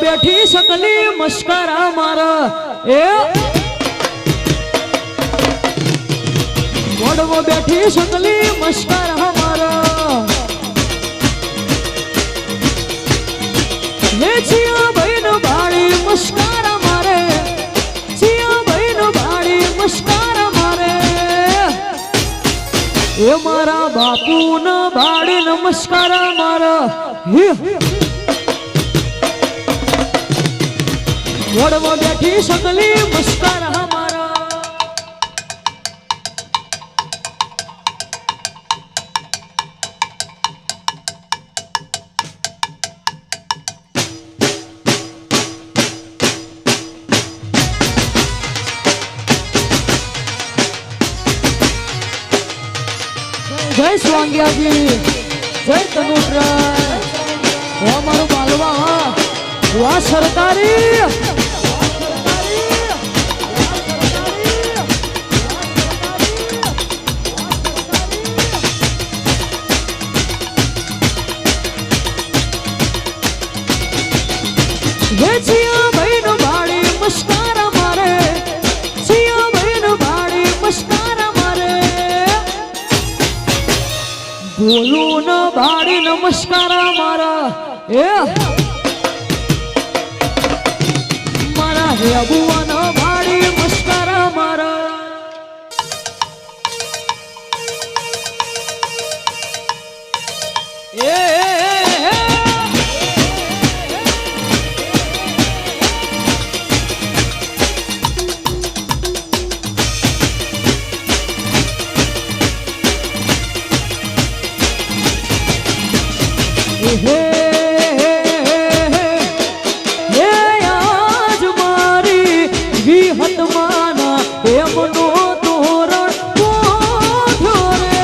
બેઠી શકલી મસ્કરા મારા એ મોડવો બેઠી શકલી મસ્કરા મારા લે છિયા બહેન ભાડી મસ્કરા મારે છિયા બહેન ભાડી મસ્કરા મારે એ મારા બાપુ ન ભાડી નમસ્કારા મારા મોડવો બેઠી શકલી મસ્કરા મારા જય સ્વાંગ્યાજી જય તનુટરાય ઓ મારું બાલવા વાહ સરકારી છિયા બહેન ભાડી મસ્કરા મારે છિયા બહેન ભાડી મસ્કરા મારે બોલું ન ભાડી નમસ્કારા મારા એ મારા હેબુઆ ન ભાડી મસ્કરા મારા આજ મારી વિહત માના એમનો તોરણ બોધ્યો રે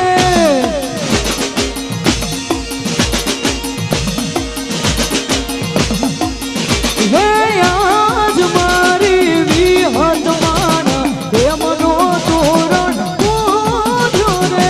હે આજ મારી વિહત માના એમનો તોરણ બોધ્યો રે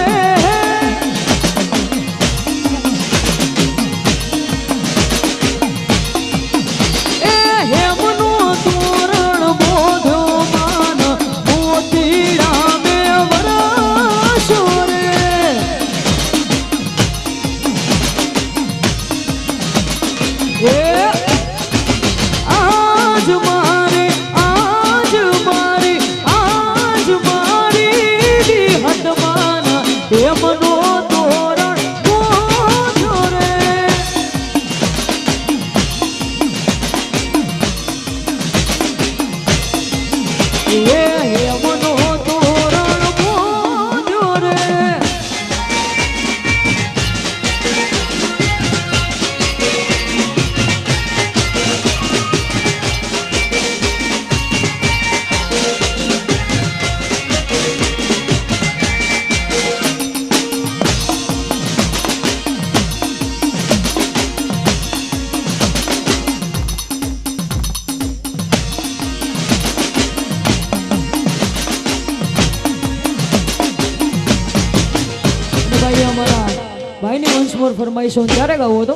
ભાઈ ની વંશ મોર ફરમાઈશો ક્યારે ગાવો હતો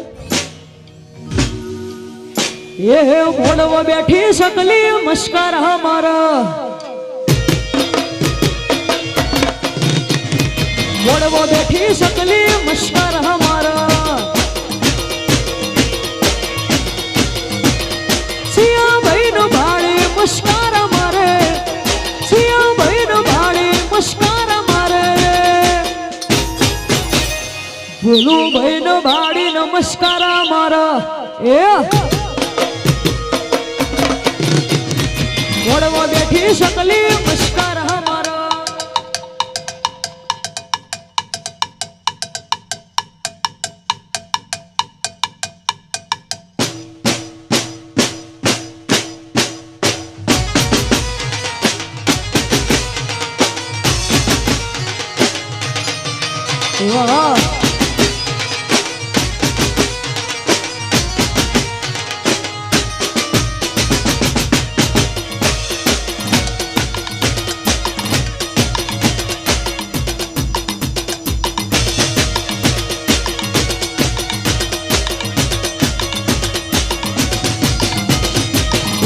એ મોડવો બેઠી શકલી મસ્કરા મારા મોડવો બેઠી શકલી મસ્કરા મારા છિયા બહેન ભાડી મસ્કરા મારે છિયા બહેન ભાડી મસ્કરા મારે બોલું બહેન ભાડી નમસ્કારા મારા એ મોડવો બેઠી શકલી મસ્કરા મારા વાહ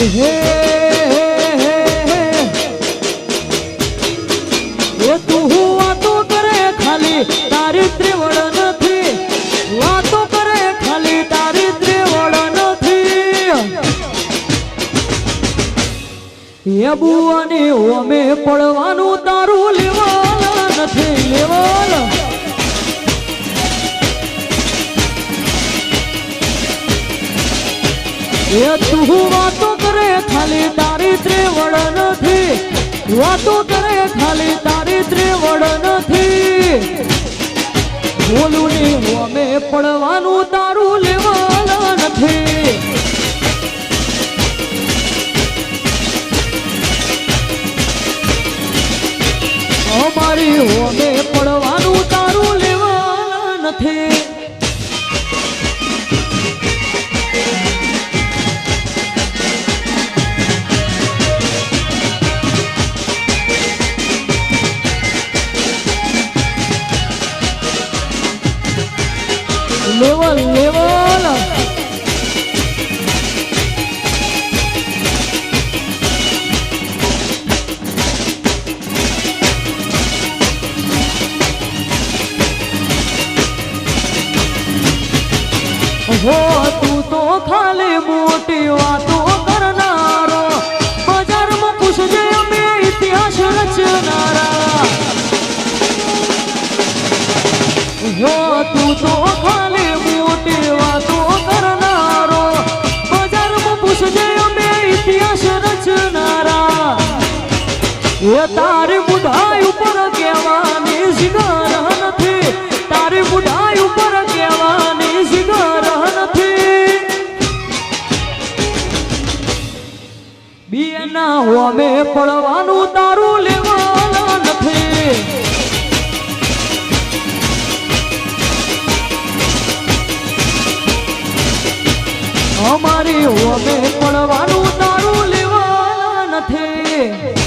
હે એ તું વાતો કરે ખાલી તારી ત્રિવળ નથી વાતો કરે ખાલી તારી ત્રિવળ નથી એ બુવાની ઓમે પડવાનું તારું લેવાલ નથી લેવાલ એ તું વાતો કરે ખાલી તારી ત્રિવળ નથી વાતો કરે ખાલી તારી ત્રિવળ નથી બોલું ને અમે પડવાનું તારું લેવાલ નથી અમારી અમે પડવાનું તારું લેવાલ નથી લેવલ લેવલ હો તું તો ખાલી મોટી વાતો કરનારો બજારમાં પૂછજે અમે ઇતિહાસ રચનારા હો તું તો ખાલી મોટી વાતો કરનારો બજારમાં પૂછજે અમે ઇતિહાસ રચનારા એ તારી બુઢાઈ ઉપર કહેવાની શિગર નથી તારી બુઢાઈ ઉપર કહેવાની શિગર નથી બીએના હોમે પડવાનું તારું લેવાલ નથી અમારી હોમે પડવાનું તારું લેવાલ નથી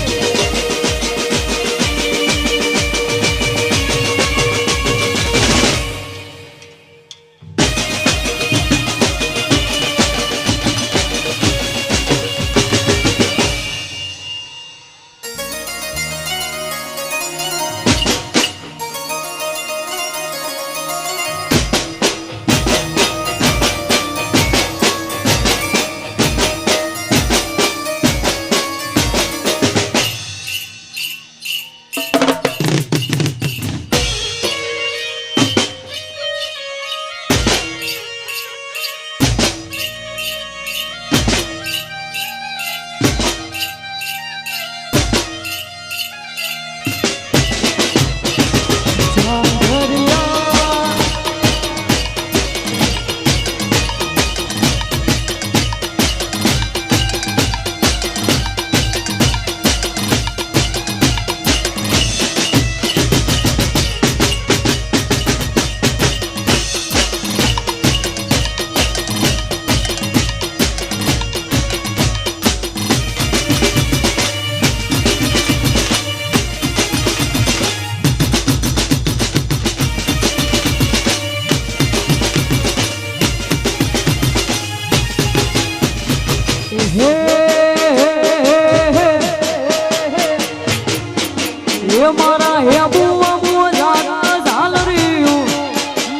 મારા હે બુઆ મો જાગા ઝાલ રહ્યું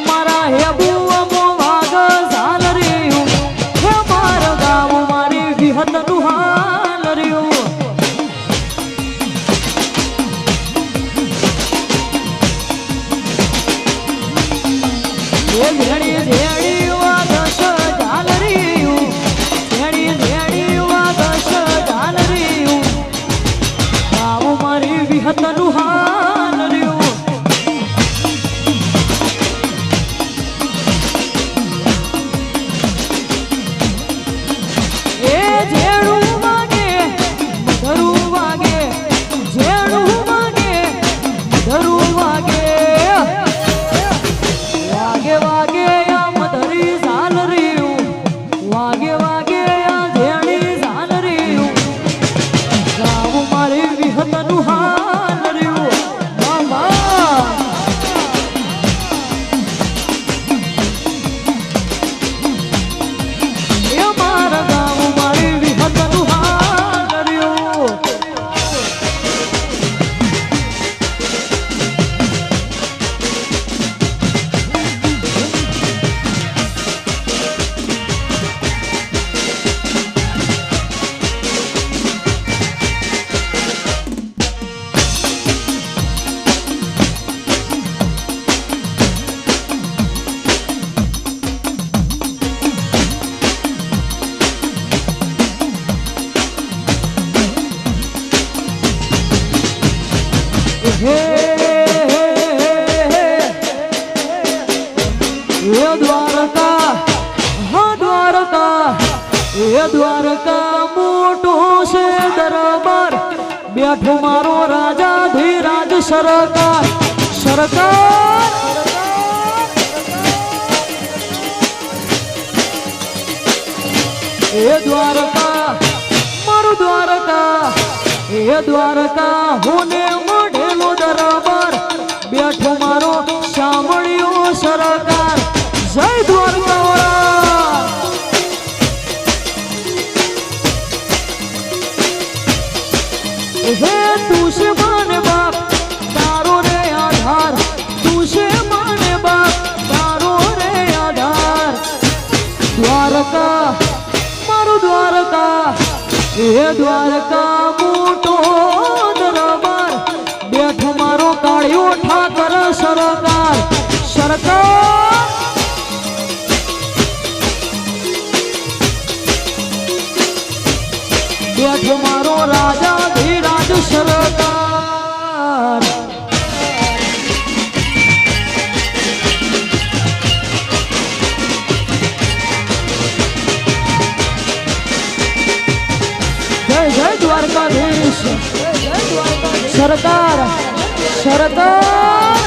મારા હે બુઆ મો વાગા ઝાલ રહ્યું હે મારા ગામ મારી વિહત નું હાલ રહ્યું એ ઘડી ઘડી વાગસ ઝાલ રહ્યું ઘડી ઘડી વાગસ ઝાલ રહ્યું ગામ મારી વિહત નું હાલ રહ્યું એ જેણું વાગે ધરું વાગે જેણું વાગે ધરું વાગે વાગે વાગે આમ ધરી ઝાલ રહ્યું વાગે વાગે આ જેણી ઝાલ રહ્યું ગામ મારી વિહત નું હાલ રહ્યું હે એ દ્વારકા હા દ્વારકા એ દ્વારકા મોટો છે દરબાર બેઠો મારો રાજા ધીરાજ સરકાર સરકાર એ દ્વારકા મારું દ્વારકા એ દ્વારકા હોને મોઢેલો દરબાર બેઠો મારો સાંભળ્યો સરકાર જય દ્વારકા હે તું છે માને બાપ તારો રે આધાર તું છે માને બાપ તારો રે આધાર દ્વારકા મારું દ્વારકા એ દ્વારકા મોટો દરબાર બેઠો મારો કાળિયો ઠાકર સરકાર સરકાર બેઠો મારો રાજા ધીરાજ સરકાર જય જય દ્વારકાધીશ સરકાર સરકાર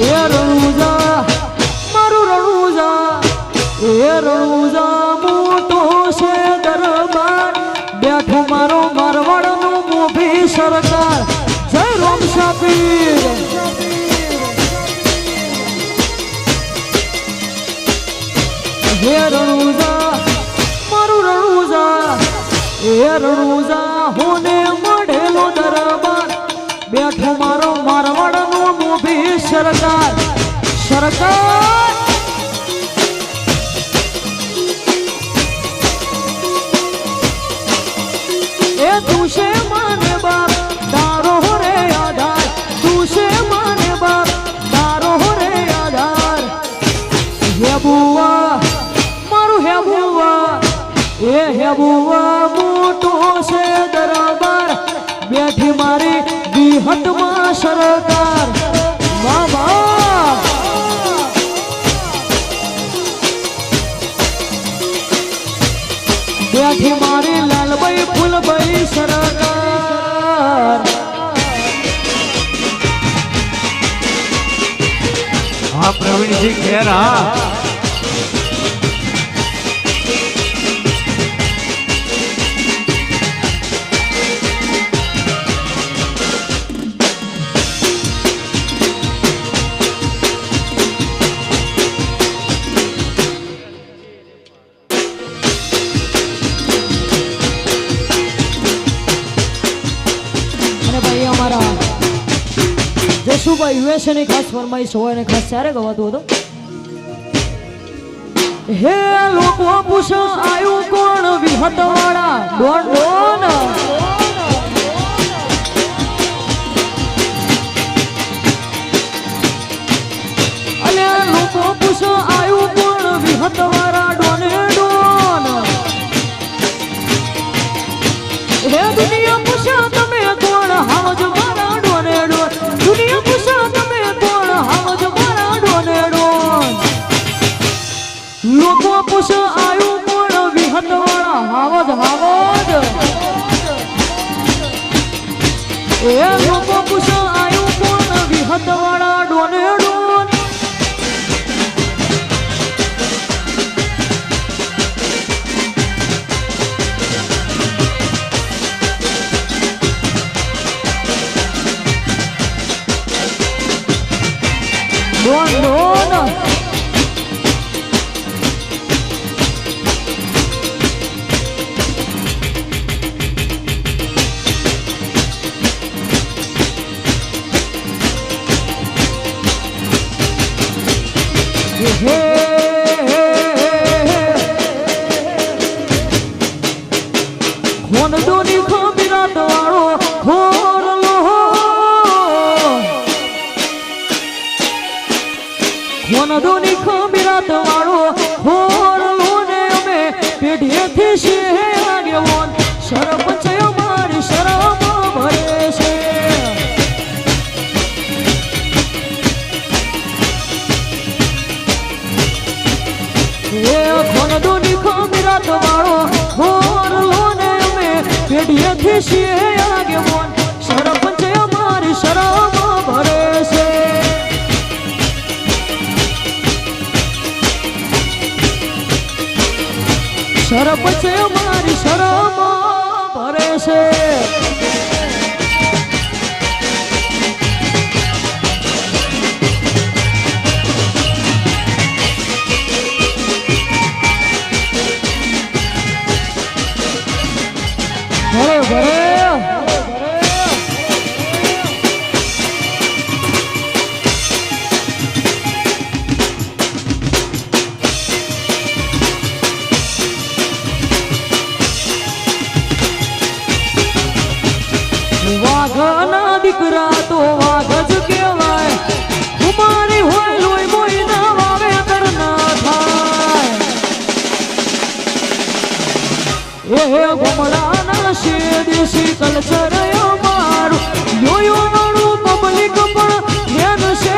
એ રણુજા મારું રણુજા એ રણુજા મોટો છે દરબાર બેઠો મારો મારવાડનો મોભી સરકાર જય રામ શાપીર હે રણુજા મારું રણુજા એ રણુજા હોને મળેલો દરબાર બેઠો મારો મારવાડનો મોભી સરકાર સરકાર એ તું છે માને બાપ તારો રે આધાર તું છે માને બાપ તારો રે આધાર હે બુવા મારું હે બુવા એ હે બુવા મોટો છે દરબાર બેઠી મારી વિહતમાં સરકાર બાબા બેઠી મારી લાલબાઈ ફૂલબાઈ સરકાર હા પ્રવીણજી ખેર હા જશુભાઈ યુએસએ ની ખાસ ફરમાઈશ હોય ને ખાસ ત્યારે ગવાતું હતું હે લોકો પૂછો આયુ કોણ વિહત વાળા ડોન ડોન અલે લોકો પૂછો આયુ કોણ વિહત વાળા ડોને ડોન હે દુનિયા પૂછો તમે કોણ હાવજ મારા ડોને ડોન દુનિયા પૂછો તમે કોણ હાવજ મારા ડોને ડોન લોકો પૂછો આયુ કોણ વિહત વાળા હાવજ હાવજ એ લોકો પૂછો આયુ કોણ વિહત વાળા ડોને ડોન ડોન ડોન ખોનડોની ખમીરાત વાળો ખોરલો વનદોની ખમીરાત વાળો હોરલો ને અમે પેઢીએથી છીએ આગેવાન સરપંચ અમારી શરમ ભરે છે એ વનદોની ખમીરાત વાળો હોરલો ને અમે પેઢીએથી છીએ આગેવાન સરપંચ અમારી શરમ ભરે છે સરપંચ અમારી શરમ ભરે છે ભરે ભરે વાઘના દીકરા તો વાઘ જ કહેવાય અમારી હોય લોહી મોઈના વાવેતર ના થાય એ ગમડાના છે દેશી કલ્ચર અમારું યોયો વાળું પબ્લિક પણ ધ્યાન છે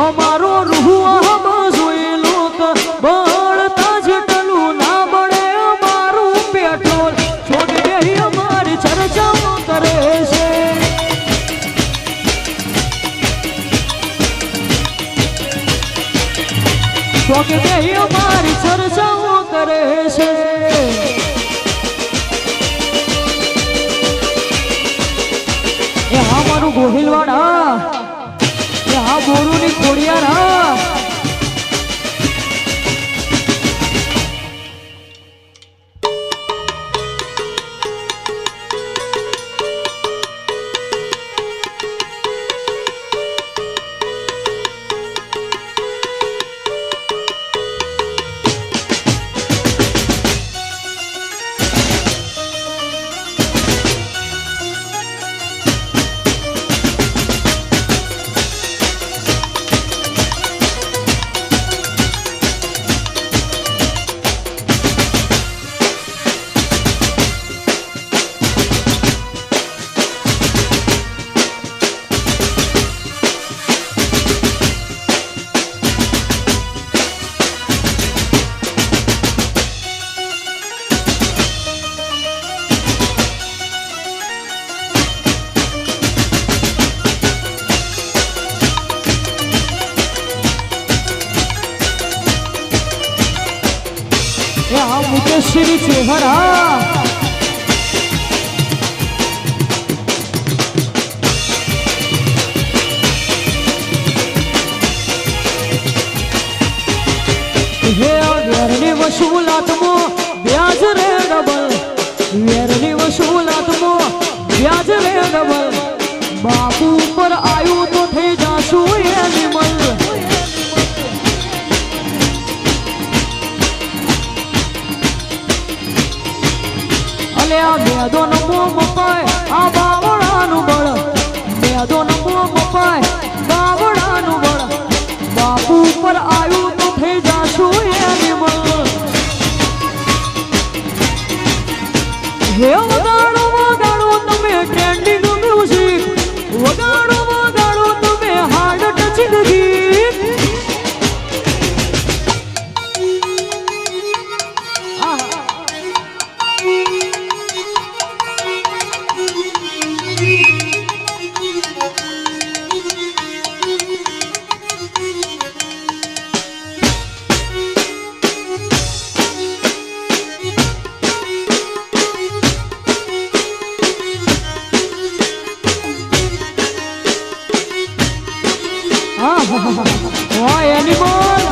અમારો રૂહ આમાં જોઈ લોક બળતા જેટલું ના બળે અમારું પેટ્રોલ છોડ દે અમારી ચર્ચાઓ કરે છે છોડ દે અમારી ચર્ચાઓ કરે છે એ અમારું ગોહિલવાડા એ આ બોરુની ખોડિયાર એ આ મુકેશ્વરી ચેહરા હે વેરની વસૂલાતમાં વ્યાજ રે ડબલ વેરની વસૂલાતમાં વ્યાજ રે ડબલ બાપુ ઉપર આવ્યું તો થઈ જાશું એનિમલ મેદો નમો મપાય આ બાવળાનું બળ મેદો નમો મપાય બાવળાનું બળ બાપુ ઉપર આવ્યું તો થઈ જાશું એનિમલ હે વગાડો વગાડો તમે ટ્રેન્ડિંગ મ્યુઝિક વગાડો વગાડો તમે હાર્ડ ટચિંગ ગીત Why animal?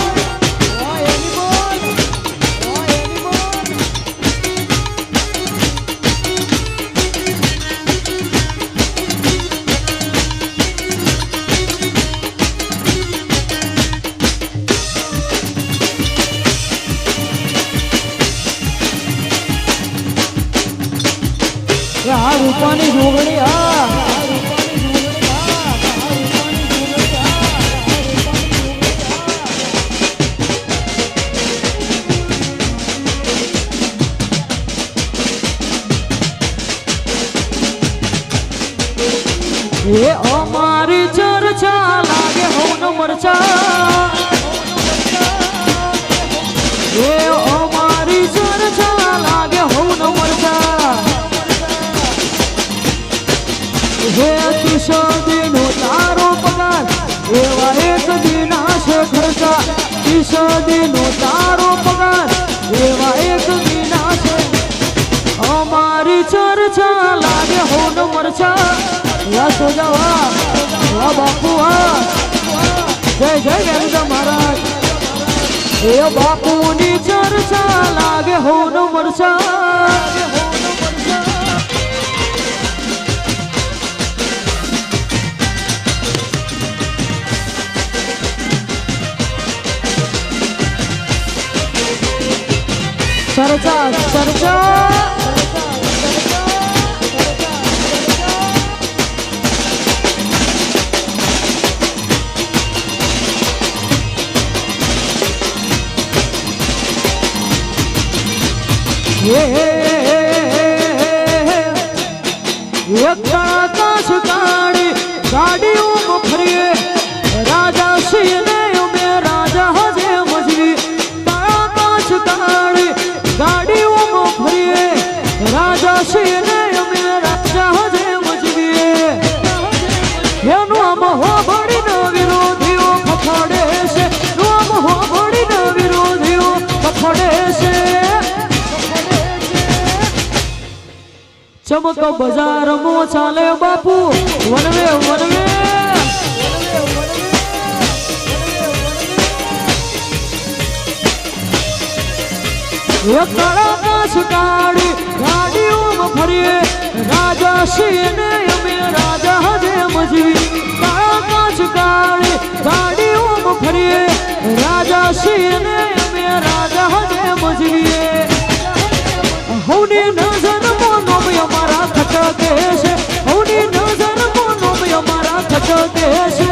Why animal? Why animal? આ રૂપાની જોગણી અમારી ચર્ચા લાગે હોન મરચા એ અમારી ચર્ચા લાગે હોન મરચા હે કિશોરીનો તારો પગાર એવા એક દિના છે ખર્ચા કિશોરીનો તારો પગાર એવા એક દિના છે અમારી ચર્ચા લાગે હોન મરચા યા સોજાવા વાહ બાપુ વાહ જય જય ગેરુડા મહારાજ એ બાપુની ચર્ચા લાગે હોન મરચા ચર્ચા ચર્ચા આકાશ કાળી ગાડીઓ ફરીએ રાજા સિંહ ને અમે રાજા હજે મજવી આકાશ કાળી ગાડીઓ ફરીએ રાજા સિંહ ને અમે રાજા હજે મજવીએ એનું આમ હોબડીને વિરોધીઓ ખખડે છે આમ હોબડીને વિરોધીઓ ખખડે છે ચમક બજાર મો ચાલે બાપુ વનવે વનવે એક આકાશ કાળી ગાડીઓ ફરીએ રાજા સિંહ ને અમે રાજા હજે મજવી આકાશ કાળી ગાડીઓ ફરીએ રાજા સિંહ ને અમે રાજા હજે મજવીએ હૌની નજર મોનો અમારા ખટકે છે હૌની નજર મોનો અમારા ખટકે છે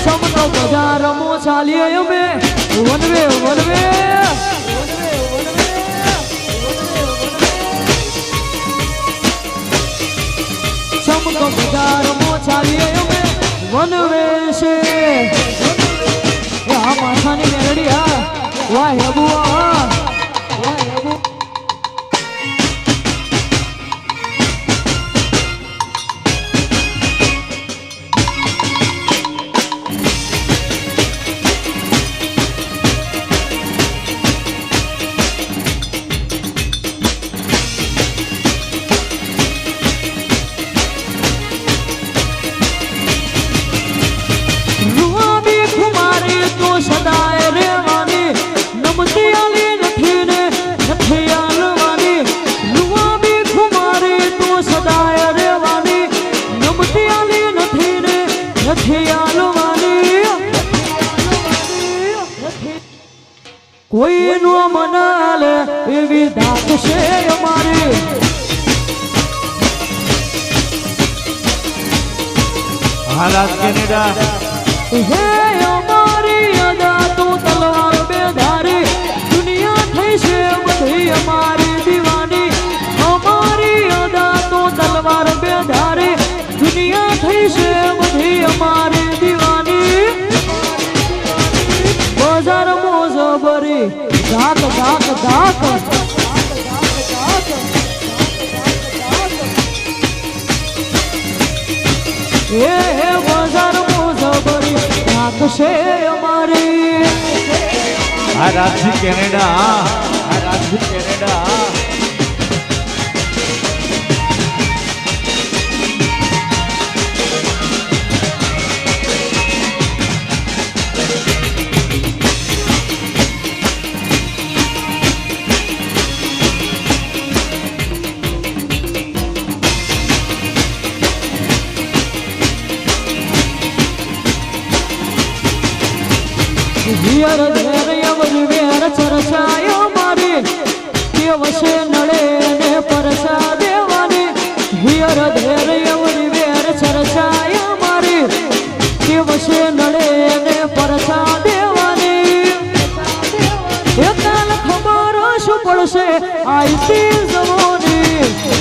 સમનો બજાર મો ચાલીએ અમે વનવે વનવે સમનો બજાર મો ચાલીએ અમે વનવે છે આ માથાની મેલડી આ વાહ હેબુઆ કોઈ નો મનાલે એવી દાત છે અમારી હાલાત કેનેડા હે અમારી અદા તો તલવાર બેધારી દુનિયા થઈ છે બધી અમારી દીવાની અમારી અદા તો તલવાર બેધારી દુનિયા થઈ છે બધી અમારી દીવાની બજાર મોજો ભરી ધાક ધાક ધાક એ બજાર મોજો ભરી ધાક છે અમારી આ રાજ્ય કેનેડા આ રાજ્ય કેનેડા હિયર ધેર યવરી વેર ચર્ચાયો મારી કેવશે નડે ને પરસા દેવાની હિયર ધેર યવરી વેર ચર્ચાયો મારી કેવશે નડે ને પરસા દેવાની એકાલ ખબર શું પડશે આઈતી જવાની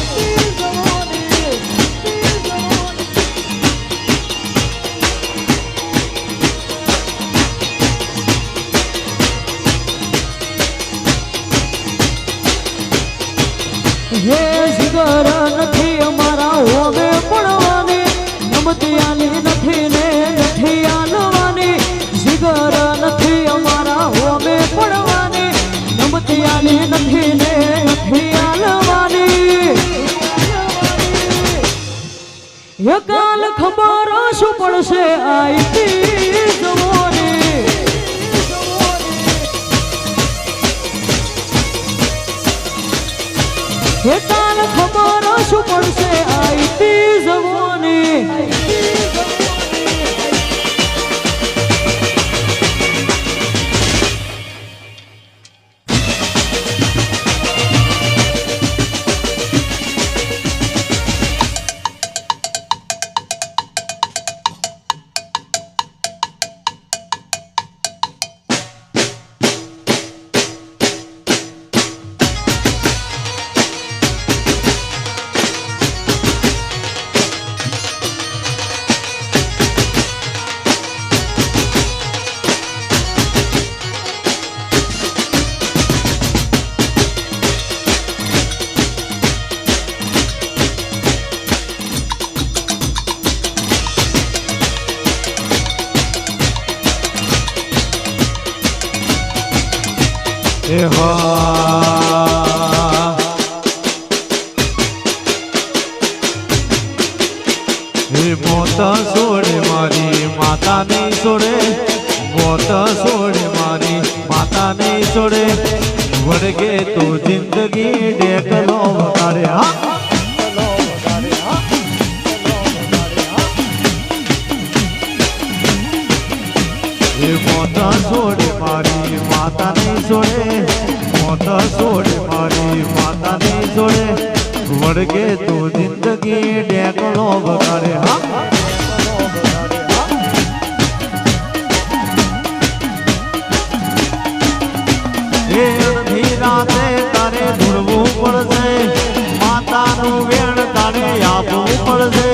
ખબર શું પડશે આઈતી જવાની હે કાલ ખબર શું પડશે આઈતી જવાની મોત છોડે મારી માતા નહીં છોડે મોત છોડે મારી માતા નહીં છોડે વળગે તો જિંદગી ડેકલો વગાડે મોત છોડે મારી માતા નહીં છોડે મોત છોડે મારી માતા નહીં છોડે વળગે તો જિંદગી ડેકલો વગાડે અડધી રાતે તારે ધૂળવું પડશે માતાનું વેણ તારે આપવું પડશે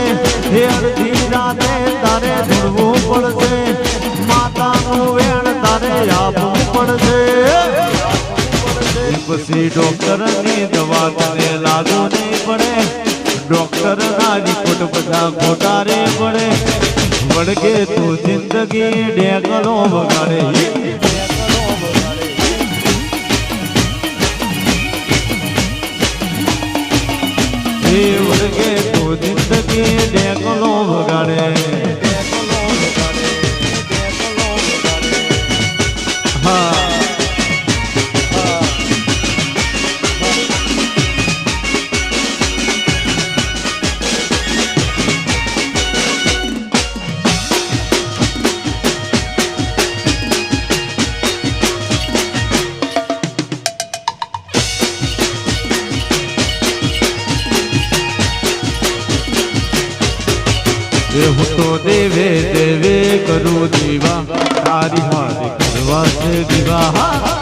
હે અડધી રાતે તારે ધૂળવું પડશે માતાનું વેણ તારે આપવું પડશે પછી ડોક્ટરની દવા તને લાગુ નહીં પડે ડોક્ટરના રિપોર્ટ બધા ખોટા રે પડે વળગે તો જિંદગી ડેકલો વગાડે વળગે તો જિંદગી ડેકલો વગાડે હા હું તો દેવે દેવે કરું દીવા તારી હારે કરવા છે દીવા